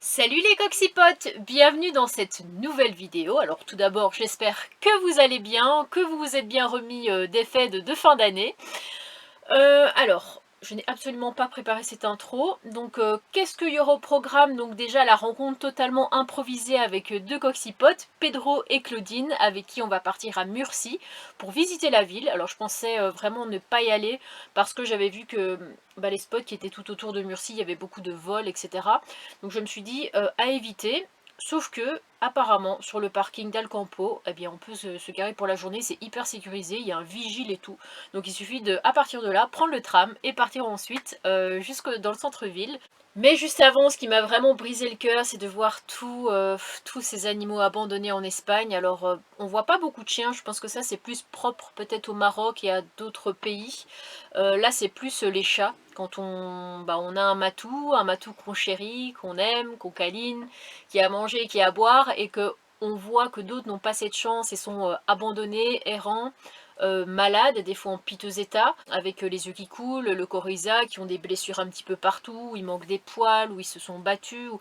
Salut les coxypotes, bienvenue dans cette nouvelle vidéo. Alors tout d'abord j'espère que vous allez bien, que vous vous êtes bien remis des fêtes de fin d'année. Alors je n'ai absolument pas préparé cette intro, donc qu'est-ce qu'il y aura au programme? Donc déjà la rencontre totalement improvisée avec deux coxypotes, Pedro et Claudine, avec qui on va partir à Murcie pour visiter la ville. Alors je pensais vraiment ne pas y aller parce que j'avais vu que les spots qui étaient tout autour de Murcie, il y avait beaucoup de vols, etc. Donc je me suis dit à éviter. Sauf que, apparemment, sur le parking d'Alcampo, eh bien, on peut se garer pour la journée, c'est hyper sécurisé, il y a un vigile et tout. Donc il suffit de, à partir de là, prendre le tram et partir ensuite jusque dans le centre-ville. Mais juste avant, ce qui m'a vraiment brisé le cœur, c'est de voir tous ces animaux abandonnés en Espagne. Alors, on voit pas beaucoup de chiens, je pense que ça c'est plus propre peut-être au Maroc et à d'autres pays. Là, c'est plus les chats. Quand on a un matou qu'on chérit, qu'on aime, qu'on câline, qui a à manger, qui a à boire, et que on voit que d'autres n'ont pas cette chance et sont abandonnés, errants, malades, des fois en piteux état, avec les yeux qui coulent, le coryza, qui ont des blessures un petit peu partout, où il manque des poils, où ils se sont battus.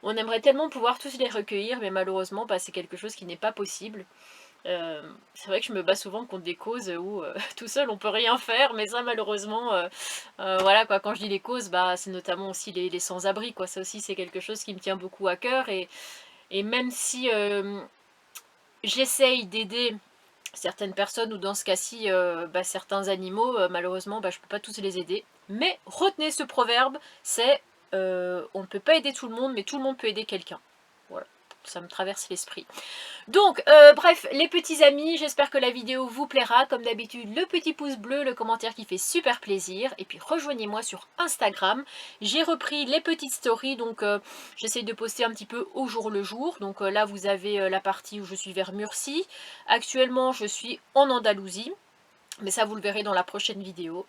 On aimerait tellement pouvoir tous les recueillir, mais malheureusement, c'est quelque chose qui n'est pas possible. C'est vrai que je me bats souvent contre des causes où tout seul on peut rien faire, mais ça malheureusement, voilà quoi, quand je dis les causes, c'est notamment aussi les sans-abri, quoi. Ça aussi c'est quelque chose qui me tient beaucoup à cœur, et même si j'essaye d'aider certaines personnes, ou dans ce cas-ci certains animaux, malheureusement je peux pas tous les aider. Mais retenez ce proverbe, c'est on ne peut pas aider tout le monde, mais tout le monde peut aider quelqu'un. Voilà, ça me traverse l'esprit. Donc, bref, les petits amis, j'espère que la vidéo vous plaira. Comme d'habitude, le petit pouce bleu, le commentaire qui fait super plaisir. Et puis, rejoignez-moi sur Instagram. J'ai repris les petites stories, donc j'essaye de poster un petit peu au jour le jour. Donc là, vous avez la partie où je suis vers Murcie. Actuellement, je suis en Andalousie. Mais ça, vous le verrez dans la prochaine vidéo.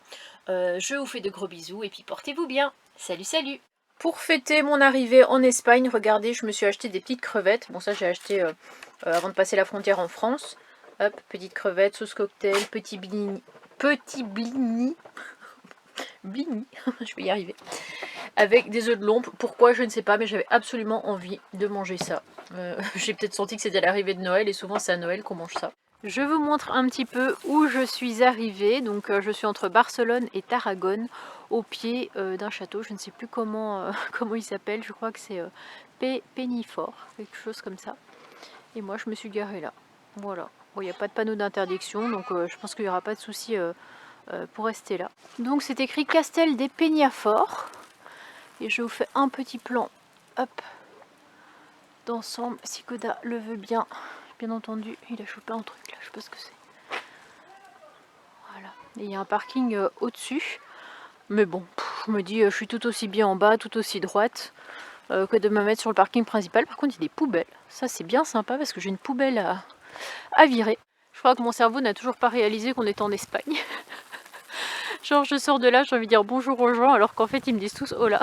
Je vous fais de gros bisous et puis portez-vous bien. Salut, salut! Pour fêter mon arrivée en Espagne, regardez, je me suis acheté des petites crevettes. Bon, ça j'ai acheté avant de passer la frontière en France. Hop, petites crevettes, sauce cocktail, petit blini. Blini, je vais y arriver. Avec des œufs de lompe. Pourquoi, je ne sais pas, mais j'avais absolument envie de manger ça. J'ai peut-être senti que c'était l'arrivée de Noël, et souvent c'est à Noël qu'on mange ça. Je vous montre un petit peu où je suis arrivée. Donc je suis entre Barcelone et Tarragone, au pied d'un château. Je ne sais plus comment il s'appelle. Je crois que c'est Penifort, quelque chose comme ça. Et moi je me suis garée là. Voilà. Bon, il n'y a pas de panneau d'interdiction, donc je pense qu'il n'y aura pas de souci pour rester là. Donc c'est écrit Castel des Peñafort. Et je vous fais un petit plan, hop, d'ensemble, si Koda le veut bien. Bien entendu, il a chopé un truc là, je sais pas ce que c'est. Voilà. Et il y a un parking au-dessus. Mais bon, je me dis, je suis tout aussi bien en bas, tout aussi droite, que de me mettre sur le parking principal. Par contre, il y a des poubelles. Ça, c'est bien sympa parce que j'ai une poubelle à virer. Je crois que mon cerveau n'a toujours pas réalisé qu'on était en Espagne. Genre, je sors de là, j'ai envie de dire bonjour aux gens, alors qu'en fait, ils me disent tous oh là.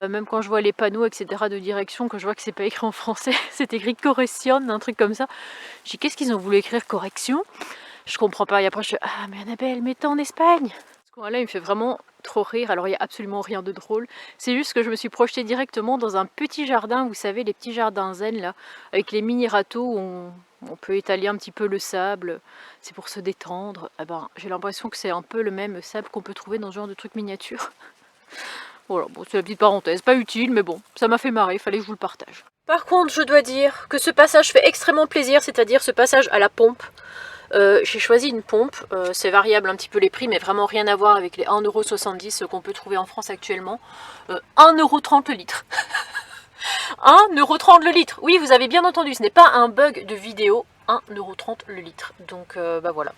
Même quand je vois les panneaux, etc. de direction, que je vois que c'est pas écrit en français, c'est écrit correction, un truc comme ça. Je dis, qu'est-ce qu'ils ont voulu écrire correction? Je comprends pas. Et après, je dis, ah, mais Annabelle, mais t'es en Espagne! Ce coin-là, il me fait vraiment trop rire. Alors, il n'y a absolument rien de drôle. C'est juste que je me suis projetée directement dans un petit jardin, vous savez, les petits jardins zen, là, avec les mini râteaux où on peut étaler un petit peu le sable. C'est pour se détendre. Eh ben, j'ai l'impression que c'est un peu le même sable qu'on peut trouver dans ce genre de truc miniature. Voilà, bon, c'est la petite parenthèse, pas utile, mais bon, ça m'a fait marrer, il fallait que je vous le partage. Par contre, je dois dire que ce passage fait extrêmement plaisir, c'est-à-dire ce passage à la pompe. J'ai choisi une pompe, c'est variable un petit peu les prix, mais vraiment rien à voir avec les 1,70 € qu'on peut trouver en France actuellement. 1,30 € le litre. 1,30 € le litre. Oui, vous avez bien entendu, ce n'est pas un bug de vidéo. 1,30 € le litre. Donc voilà.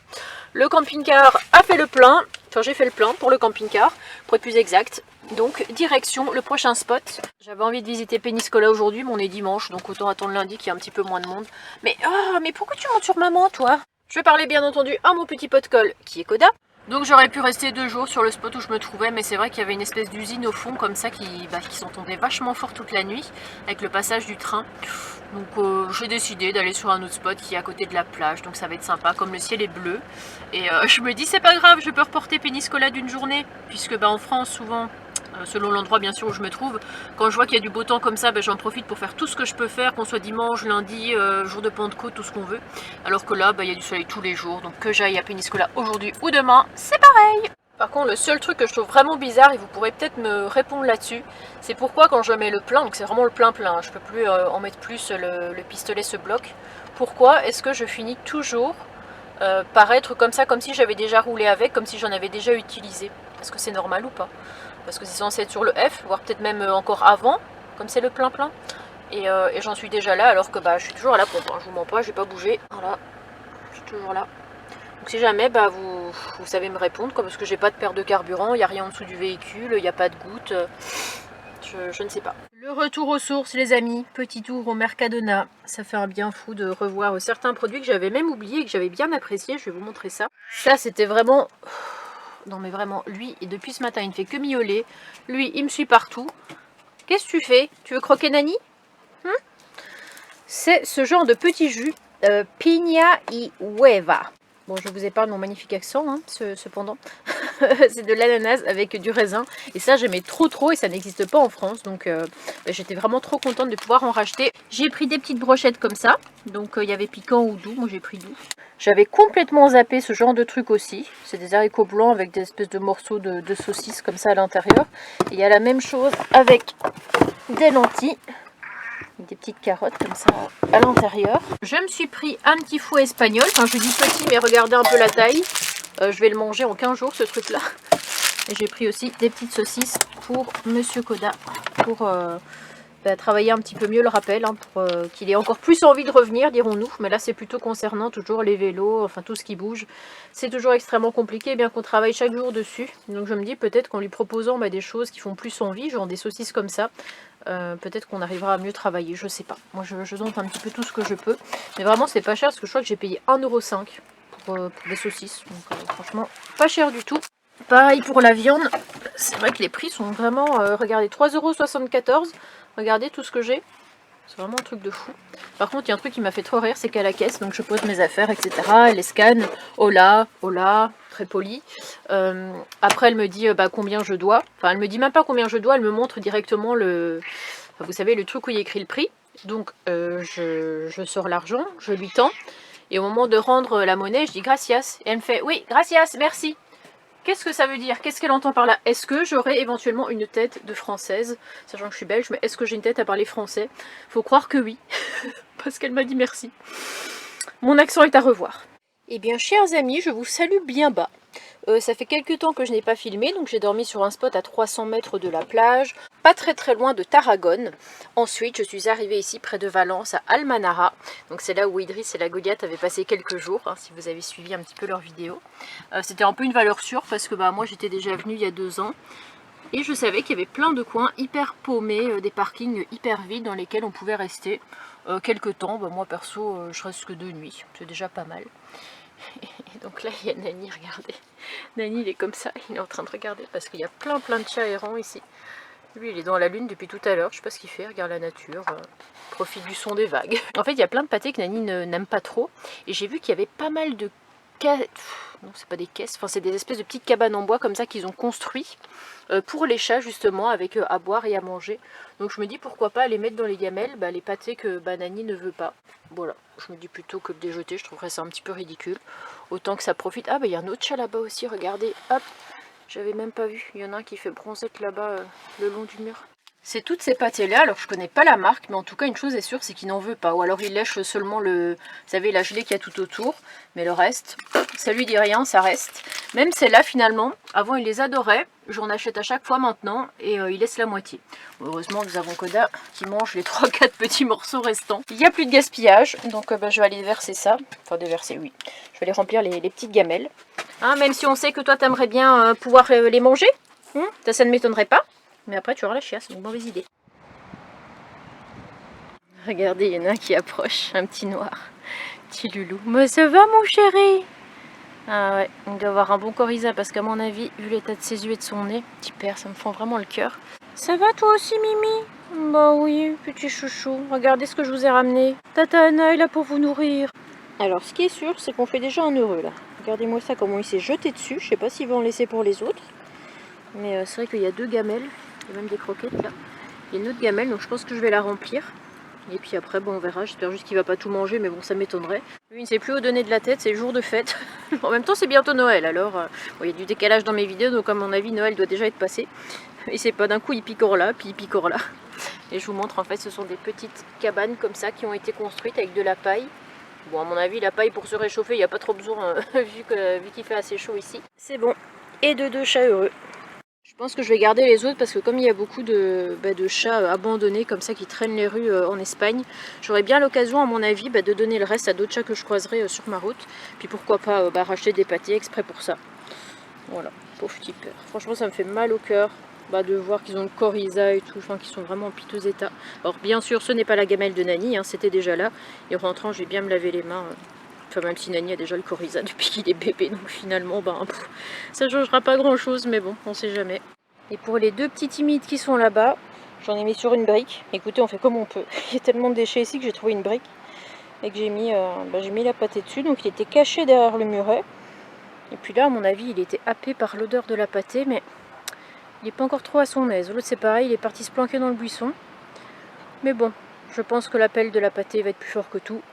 Le camping-car a fait le plein. Enfin, j'ai fait le plein pour le camping-car, pour être plus exact. Donc, direction le prochain spot. J'avais envie de visiter Peñíscola aujourd'hui, mais on est dimanche, donc autant attendre lundi qu'il y a un petit peu moins de monde. Mais, mais pourquoi tu montes sur maman, toi? Je vais parler bien entendu à mon petit pot de colle, qui est Koda. Donc j'aurais pu rester 2 jours sur le spot où je me trouvais, mais c'est vrai qu'il y avait une espèce d'usine au fond comme ça qui s'entendait vachement fort toute la nuit avec le passage du train. Donc j'ai décidé d'aller sur un autre spot qui est à côté de la plage, donc ça va être sympa, comme le ciel est bleu. Et je me dis c'est pas grave, je peux reporter Peñíscola d'une journée, puisque en France souvent selon l'endroit bien sûr où je me trouve. Quand je vois qu'il y a du beau temps comme ça, j'en profite pour faire tout ce que je peux faire, qu'on soit dimanche, lundi, jour de Pentecôte, tout ce qu'on veut. Alors que là, il y a du soleil tous les jours, donc que j'aille à Péniscola aujourd'hui ou demain, c'est pareil. Par contre, le seul truc que je trouve vraiment bizarre, et vous pourrez peut-être me répondre là-dessus, c'est pourquoi quand je mets le plein, donc c'est vraiment le plein, je peux plus en mettre plus, le pistolet se bloque. Pourquoi est-ce que je finis toujours par être comme ça, comme si j'avais déjà roulé avec, comme si j'en avais déjà utilisé? Est-ce que c'est normal ou pas? Parce que c'est censé être sur le F, voire peut-être même encore avant, comme c'est le plein-plein. Et j'en suis déjà là, alors que je suis toujours à la pompe, hein. Je vous mens pas, j'ai pas bougé. Voilà, je suis toujours là. Donc si jamais vous savez me répondre, parce que j'ai pas de perte de carburant, il n'y a rien en dessous du véhicule, il n'y a pas de goutte, je ne sais pas. Le retour aux sources les amis, petit tour au Mercadona, ça fait un bien fou de revoir certains produits que j'avais même oubliés et que j'avais bien apprécié, je vais vous montrer ça. Ça c'était vraiment... Non mais vraiment, lui, et depuis ce matin il ne fait que miauler, lui il me suit partout. Qu'est-ce que tu fais? Tu veux croquer Nani? C'est ce genre de petit jus, piña y hueva. Bon, je vous épargne mon magnifique accent, hein, cependant. C'est de l'ananas avec du raisin. Et ça, j'aimais trop et ça n'existe pas en France. Donc, j'étais vraiment trop contente de pouvoir en racheter. J'ai pris des petites brochettes comme ça. Donc, il y avait piquant ou doux. Moi, j'ai pris doux. J'avais complètement zappé ce genre de truc aussi. C'est des haricots blancs avec des espèces de morceaux de saucisses comme ça à l'intérieur. Et il y a la même chose avec des lentilles. Des petites carottes comme ça à l'intérieur. Je me suis pris un petit fouet espagnol. Enfin, je dis petit, mais regardez un peu la taille. Je vais le manger en 15 jours, ce truc-là. Et j'ai pris aussi des petites saucisses pour Monsieur Koda. Pour travailler un petit peu mieux le rappel. Hein, pour qu'il ait encore plus envie de revenir, dirons-nous. Mais là, c'est plutôt concernant toujours les vélos, enfin tout ce qui bouge. C'est toujours extrêmement compliqué, bien qu'on travaille chaque jour dessus. Donc je me dis peut-être qu'en lui proposant des choses qui font plus envie, genre des saucisses comme ça, peut-être qu'on arrivera à mieux travailler, je sais pas. Moi je tente un petit peu tout ce que je peux. Mais vraiment c'est pas cher parce que je crois que j'ai payé 1,5 € pour des saucisses. Donc franchement pas cher du tout. Pareil pour la viande. C'est vrai que les prix sont vraiment... regardez, 3,74 €. Regardez tout ce que j'ai. C'est vraiment un truc de fou. Par contre, il y a un truc qui m'a fait trop rire, c'est qu'à la caisse, donc je pose mes affaires, etc. Elle les scanne. Hola, hola, très poli. Après, elle me dit combien je dois. Enfin, elle me dit même pas combien je dois, elle me montre directement le... Enfin, vous savez, le truc où il y a écrit le prix. Donc, je sors l'argent, je lui tends. Et au moment de rendre la monnaie, je dis gracias. Et elle me fait, oui, gracias, merci. Qu'est-ce que ça veut dire? Qu'est-ce qu'elle entend par là? Est-ce que j'aurais éventuellement une tête de française? Sachant que je suis belge, mais est-ce que j'ai une tête à parler français? Faut croire que oui. Parce qu'elle m'a dit merci. Mon accent est à revoir. Eh bien, chers amis, je vous salue bien bas. Ça fait quelques temps que je n'ai pas filmé, donc j'ai dormi sur un spot à 300 mètres de la plage, pas très loin de Tarragone. Ensuite, je suis arrivée ici près de Valence, à Almanara. Donc c'est là où Idriss et la Goliath avaient passé quelques jours, hein, si vous avez suivi un petit peu leurs vidéos. C'était un peu une valeur sûre parce que moi j'étais déjà venue il y a 2 ans. Et je savais qu'il y avait plein de coins hyper paumés, des parkings hyper vides dans lesquels on pouvait rester quelques temps. Moi perso, je reste que 2 nuits, c'est déjà pas mal. Et donc là, il y a Nani, regardez. Nani, il est comme ça, il est en train de regarder parce qu'il y a plein de chats errants ici. Lui, il est dans la lune depuis tout à l'heure, je sais pas ce qu'il fait, regarde la nature, profite du son des vagues. En fait, il y a plein de pâtés que Nani n'aime pas trop. Et j'ai vu qu'il y avait pas mal de... Non, c'est pas des caisses, enfin c'est des espèces de petites cabanes en bois comme ça qu'ils ont construit pour les chats justement, avec à boire et à manger. Donc je me dis pourquoi pas les mettre dans les gamelles, les pâtés que Nani ne veut pas. Voilà, je me dis plutôt que de les jeter, je trouverais ça un petit peu ridicule. Autant que ça profite. Ah il y a un autre chat là-bas aussi, regardez, hop, j'avais même pas vu. Il y en a un qui fait bronzette là-bas le long du mur. C'est toutes ces pâtés-là, alors je connais pas la marque, mais en tout cas une chose est sûre, c'est qu'il n'en veut pas. Ou alors il lèche seulement le, vous savez, la gelée qu'il y a tout autour, mais le reste, ça lui dit rien, ça reste. Même celle-là finalement, avant il les adorait, j'en achète à chaque fois maintenant, et il laisse la moitié. Bon, heureusement nous avons Koda qui mange les 3-4 petits morceaux restants. Il n'y a plus de gaspillage, donc je vais aller verser ça, enfin déverser oui. Je vais aller remplir les petites gamelles. Hein, même si on sait que toi t'aimerais bien pouvoir les manger, ça ne m'étonnerait pas. Mais après tu auras la chiasse, donc mauvaise idée. Regardez, il y en a un qui approche, un petit noir. Petit loulou. Mais ça va mon chéri? Ah ouais, il doit avoir un bon coryza parce qu'à mon avis, vu l'état de ses yeux et de son nez, petit père, ça me fend vraiment le cœur. Ça va toi aussi Mimi? Bah oui, petit chouchou. Regardez ce que je vous ai ramené. Tata Anna est là pour vous nourrir. Alors ce qui est sûr, c'est qu'on fait déjà un heureux là. Regardez-moi ça, comment il s'est jeté dessus. Je sais pas s'il va en laisser pour les autres. Mais c'est vrai qu'il y a 2 gamelles, il y a même des croquettes là. Il y a une autre gamelle, donc je pense que je vais la remplir. Et puis après, bon, on verra. J'espère juste qu'il va pas tout manger, mais bon, ça m'étonnerait. Lui, il ne sait plus où donner de la tête, c'est le jour de fête. En même temps, c'est bientôt Noël, alors bon, il y a du décalage dans mes vidéos, donc à mon avis, Noël doit déjà être passé. Et c'est pas d'un coup, il picore là, puis il picore là. Et je vous montre, en fait, ce sont des petites cabanes comme ça qui ont été construites avec de la paille. Bon, à mon avis, la paille pour se réchauffer, il n'y a pas trop besoin, vu qu'il fait assez chaud ici. C'est bon. Et de 2 chats heureux. Je pense que je vais garder les autres parce que comme il y a beaucoup de chats abandonnés comme ça qui traînent les rues en Espagne, j'aurais bien l'occasion à mon avis de donner le reste à d'autres chats que je croiserai sur ma route. Puis pourquoi pas racheter des pâtés exprès pour ça. Voilà, pauvre petit père. Franchement ça me fait mal au cœur de voir qu'ils ont le coryza et tout, enfin qu'ils sont vraiment en piteux état. Alors bien sûr ce n'est pas la gamelle de Nani, hein, c'était déjà là. Et en rentrant je vais bien me laver les mains. Enfin, même si Nani a déjà le coryza depuis qu'il est bébé, donc finalement, ça ne changera pas grand chose, mais bon, on sait jamais. Et pour les 2 petits timides qui sont là-bas, j'en ai mis sur une brique. Écoutez, on fait comme on peut. Il y a tellement de déchets ici que j'ai trouvé une brique et que j'ai mis la pâtée dessus. Donc il était caché derrière le muret. Et puis là, à mon avis, il était happé par l'odeur de la pâtée, mais il n'est pas encore trop à son aise. L'autre, c'est pareil, il est parti se planquer dans le buisson. Mais bon, je pense que l'appel de la pâtée va être plus fort que tout.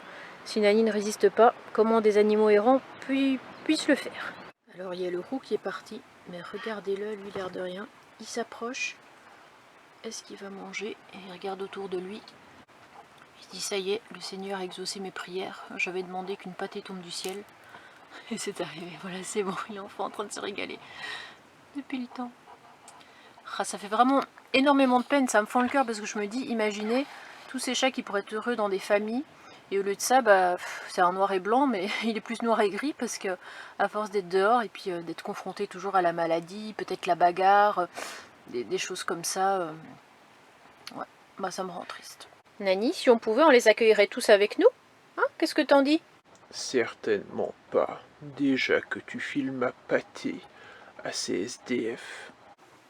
Si Nani ne résiste pas, comment des animaux errants puissent le faire? Alors il y a le roux qui est parti, mais regardez-le, lui l'air de rien. Il s'approche. Est-ce qu'il va manger? Et il regarde autour de lui. Il dit ça y est, le Seigneur a exaucé mes prières. J'avais demandé qu'une pâtée tombe du ciel. Et c'est arrivé, voilà c'est bon, il est enfin en train de se régaler. Depuis le temps. Ah, ça fait vraiment énormément de peine, ça me fend le cœur parce que je me dis, imaginez tous ces chats qui pourraient être heureux dans des familles. Et au lieu de ça, c'est un noir et blanc, mais il est plus noir et gris parce que à force d'être dehors et puis d'être confronté toujours à la maladie, peut-être la bagarre, des choses comme ça, ouais, ça me rend triste. Nani, si on pouvait, on les accueillerait tous avec nous? Hein? Qu'est-ce que t'en dis? Certainement pas. Déjà que tu files ma pâtée à ces SDF.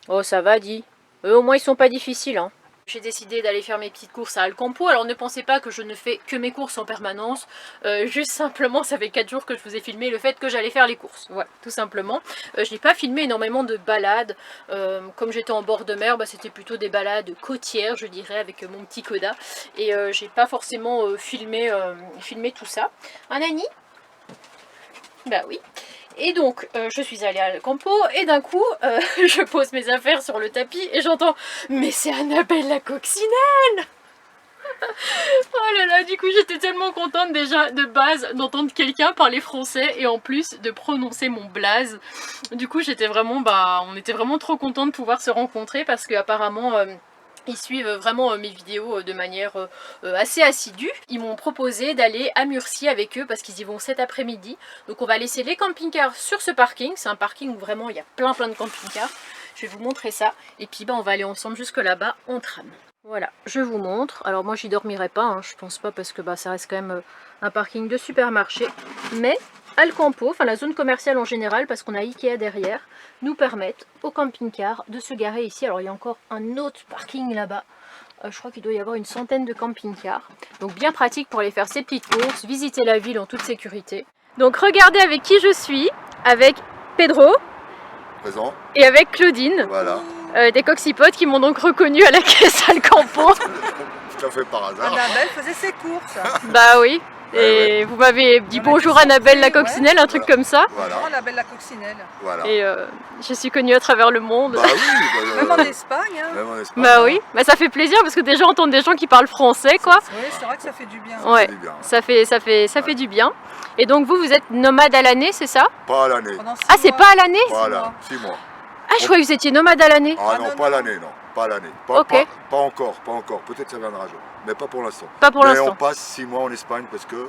Oh, ça va, dis. Eux, au moins, ils sont pas difficiles, hein. J'ai décidé d'aller faire mes petites courses à Alcampo. Alors ne pensez pas que je ne fais que mes courses en permanence. Juste simplement, ça fait 4 jours que je vous ai filmé le fait que j'allais faire les courses. Voilà, tout simplement. Je n'ai pas filmé énormément de balades. Comme j'étais en bord de mer, c'était plutôt des balades côtières, je dirais, avec mon petit Koda. Et j'ai pas forcément filmé tout ça. Hein, Nani? Bah oui. Et donc, je suis allée à Alcampo et d'un coup, je pose mes affaires sur le tapis et j'entends « Mais c'est Annabelle la coccinelle !» Oh là là, du coup j'étais tellement contente déjà de base d'entendre quelqu'un parler français et en plus de prononcer mon blaze. Du coup j'étais vraiment, on était vraiment trop contents de pouvoir se rencontrer parce qu'apparemment... ils suivent vraiment mes vidéos de manière assez assidue. Ils m'ont proposé d'aller à Murcie avec eux parce qu'ils y vont cet après-midi. Donc on va laisser les camping-cars sur ce parking. C'est un parking où vraiment il y a plein de camping-cars. Je vais vous montrer ça. Et puis on va aller ensemble jusque là-bas en tram. Voilà, je vous montre. Alors moi j'y dormirai pas, hein, je pense pas parce que ça reste quand même un parking de supermarché. Mais Alcampo, enfin la zone commerciale en général, parce qu'on a Ikea derrière, nous permettent aux camping-cars de se garer ici. Alors il y a encore un autre parking là-bas. Je crois qu'il doit y avoir une centaine de camping-cars. Donc bien pratique pour aller faire ses petites courses, visiter la ville en toute sécurité. Donc regardez avec qui je suis, avec Pedro. Présent. Et avec Claudine. Voilà. Des coxipotes qui m'ont donc reconnu à la caisse Alcampo. Tout à fait par hasard. Annabelle faisait ses courses. Bah oui. Et vous m'avez dit bonjour Annabelle la coccinelle, un truc comme ça. Voilà. Annabelle la coccinelle. Voilà. Et je suis connue à travers le monde. Bah oui. Même en Espagne. Hein. Même en Espagne. Bah oui. Bah ça fait plaisir parce que déjà entendre des gens qui parlent français quoi. Oui, c'est vrai que ça fait du bien. Ouais. Du bien. Ça fait du bien. Et donc vous êtes nomade à l'année, c'est ça? Pas à l'année. Ah, c'est pas à l'année? Voilà. 6 mois. Ah je croyais que vous étiez nomade à l'année. Ah non, non, pas à non. l'année, non. Pas à l'année. Ok. Pas encore. Peut-être ça viendra un jour. Mais pas pour l'instant. Pas pour Mais l'instant. on passe 6 mois en Espagne parce que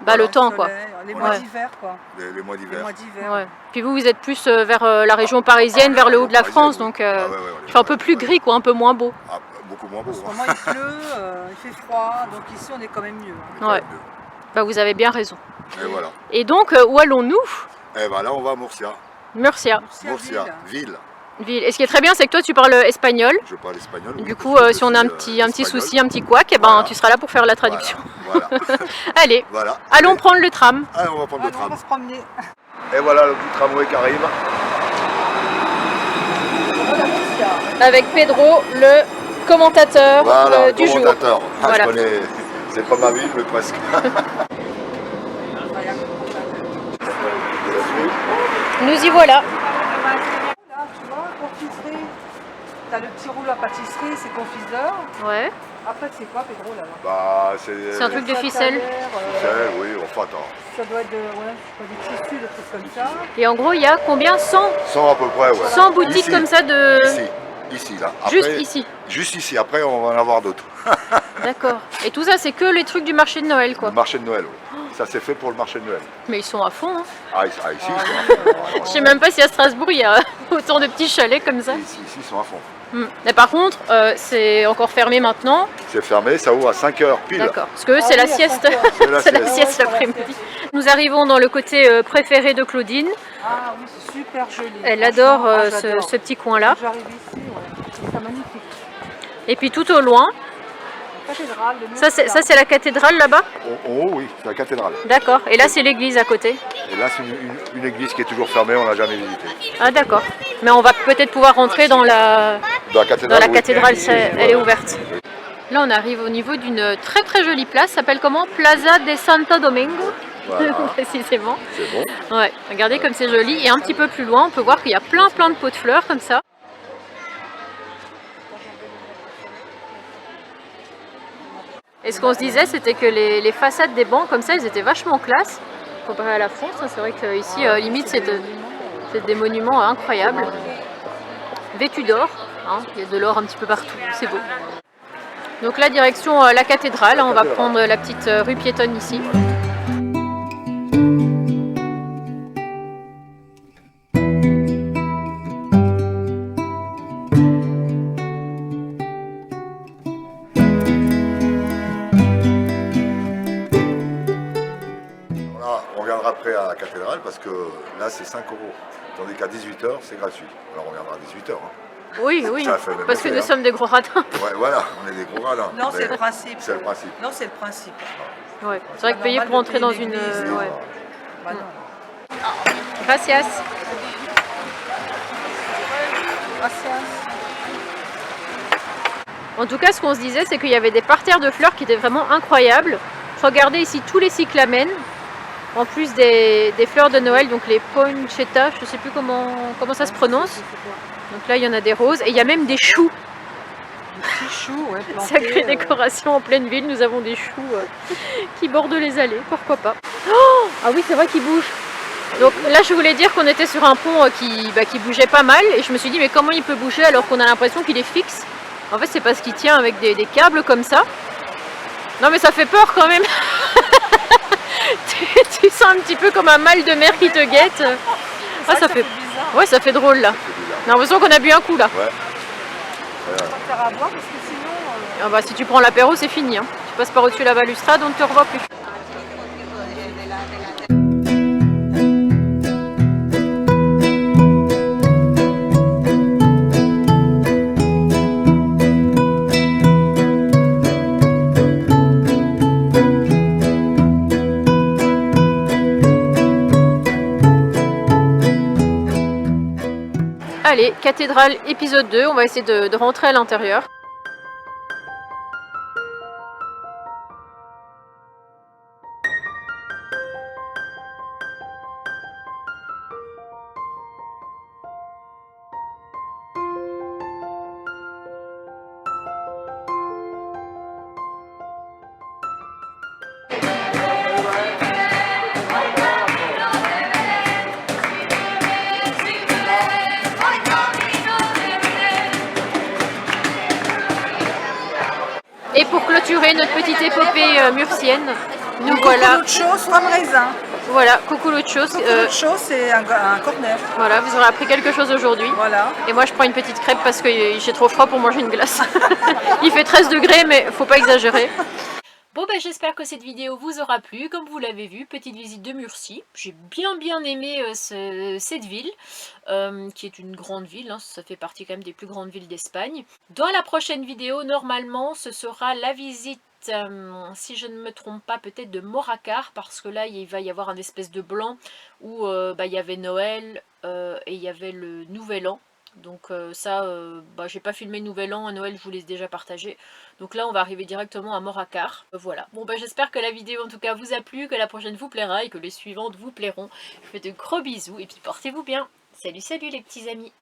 Bah le temps quoi. Les Ouais. mois d'hiver quoi. les mois Les d'hiver. mois d'hiver. Ouais. Puis vous êtes plus vers la région parisienne, vers le haut de la France, donc Ah, ouais, il fait un peu plus gris quoi, un peu moins beau. Ah, beaucoup moins beau. En ce moment il pleut, il fait froid, donc ici on est quand même mieux. Ouais. Bah vous avez bien raison. Et voilà. Et donc où allons-nous? Et voilà, on va à Murcia. Murcia. Murcia, ville. Ville. Et ce qui est très bien, c'est que toi tu parles espagnol. Je parle espagnol. Du oui, coup, parce que si on a un je petit suis, espagnol. souci, un petit couac, et ben Voilà. tu seras là pour faire la traduction. Voilà. Allez, Voilà. allons prendre le tram. Allez, on va prendre le Allez, on tram. va se promener. Et voilà le petit tramway qui arrive. avec Pedro, le commentateur Voilà, du jour. commentateur. Ah, Voilà. je connais, c'est pas ma ville, mais presque. Nous y voilà. Là, tu vois, confiserie. T'as le petit rouleau à pâtisserie, c'est confiseur. Ouais. Après, c'est quoi, Pedro, là Bah, C'est un truc de Ça, ficelle. ça a l'air, ficelle, oui, enfin, attends. ça doit être des tissus, des trucs comme ça. Et en gros, il y a combien 100, 100 à peu près, ouais. 100 boutiques Ici, comme ça de... Ici, là. Après, Juste ici. Juste ici, après on va en avoir d'autres. D'accord. Et tout ça, c'est que les trucs du marché de Noël, quoi. Le marché de Noël, oui. Ça c'est fait pour le marché de Noël. Mais ils sont à fond, hein. Ah, ici, ils sont Je sais même pas si à Strasbourg, il y a autant de petits chalets comme ça. Ici, ils sont à fond. Mais par contre, c'est encore fermé maintenant. C'est fermé, ça ouvre à 5 h pile. D'accord. Parce que eux, Ah c'est la oui, à sieste. 5 heures. C'est la C'est la sieste. sieste Ouais, c'est la l'après-midi. Nous arrivons dans le côté préféré de Claudine. Ah oui, c'est super joli. Elle Franchement, adore j'adore. ce petit coin-là. J'arrive ici, ouais. C'est magnifique. Et puis tout au loin, La cathédrale de ça Murcia. c'est la cathédrale là-bas. En haut, oui, c'est la cathédrale. D'accord. Et là, c'est l'église à côté. Et là, c'est une église qui est toujours fermée, on l'a jamais visitée. Ah d'accord. Mais on va peut-être pouvoir rentrer dans la Dans la cathédrale, oui. elle est ouverte. Là, on arrive au niveau d'une très très jolie place. Ça s'appelle comment? Plaza de Santo Domingo. Voilà, Précisément. c'est bon. Ouais, regardez comme c'est joli. Et un petit peu plus loin, on peut voir qu'il y a plein de pots de fleurs comme ça. Et ce qu'on se disait, c'était que les façades des bancs comme ça, ils étaient vachement classe comparé à la France. C'est vrai qu'ici, limite, c'est des monuments incroyables. Vêtus d'or, hein. Il y a de l'or un petit peu partout, c'est beau. Donc là, direction la cathédrale, on va prendre la petite rue piétonne ici. Là, on reviendra après à la cathédrale parce que là, c'est 5 €. Tandis qu'à 18 h, c'est gratuit. Alors on reviendra à 18 h. Oui, oui, Ça fait le même parce que effet, nous hein. sommes des gros ratins. Ouais, voilà, on est des gros radins. Non, Mais c'est le principe. C'est le principe. Non, c'est le principe. Ouais. C'est vrai que payer normal pour de entrer dans payer une... l'église, ouais. Bah non. Gracias. Gracias. En tout cas, ce qu'on se disait, c'est qu'il y avait des parterres de fleurs qui étaient vraiment incroyables. Regardez ici tous les cyclamens, en plus des fleurs de Noël, donc les poinsettias, je ne sais plus comment ça se prononce. Donc là, il y en a des roses et il y a même des choux. Des petits choux, ouais, plantés, Sacrée décoration en pleine ville, nous avons des choux qui bordent les allées, pourquoi pas. Oh, ah oui, c'est vrai qu'ils bougent. Donc là, je voulais dire qu'on était sur un pont qui bougeait pas mal et je me suis dit, mais comment il peut bouger alors qu'on a l'impression qu'il est fixe? En fait, c'est parce qu'il tient avec des câbles comme ça. Non, mais ça fait peur quand même. tu sens un petit peu comme un mal de mer qui te guette. Ah, ça fait... bizarre. Ouais, ça fait drôle là. On a l'impression qu'on a bu un coup là. Ouais. On va faire à boire parce que sinon. Ah bah, si tu prends l'apéro, c'est fini. Hein. Tu passes par au-dessus de la balustrade, on ne te revoit plus. Allez, cathédrale épisode 2, on va essayer de rentrer à l'intérieur. Et pour clôturer notre petite épopée murcienne, nous voilà. Cucurucho, femme raisin. Voilà, cucurucho. Cucurucho, c'est un cornet. Voilà, vous aurez appris quelque chose aujourd'hui. Voilà. Et moi je prends une petite crêpe parce que j'ai trop froid pour manger une glace. Il fait 13 degrés mais faut pas exagérer. Bon ben j'espère que cette vidéo vous aura plu. Comme vous l'avez vu, petite visite de Murcie. J'ai bien aimé cette ville, qui est une grande ville, hein. Ça fait partie quand même des plus grandes villes d'Espagne. Dans la prochaine vidéo, normalement, ce sera la visite, si je ne me trompe pas, peut-être de Moracar, parce que là il va y avoir un espèce de blanc où il y avait Noël et il y avait le Nouvel An. Donc ça, j'ai pas filmé Nouvel An, à Noël je vous l'ai déjà partagé. Donc là on va arriver directement à Moracar. Voilà. Bon j'espère que la vidéo en tout cas vous a plu, que la prochaine vous plaira et que les suivantes vous plairont. Je vous fais de gros bisous et puis portez-vous bien. Salut salut les petits amis.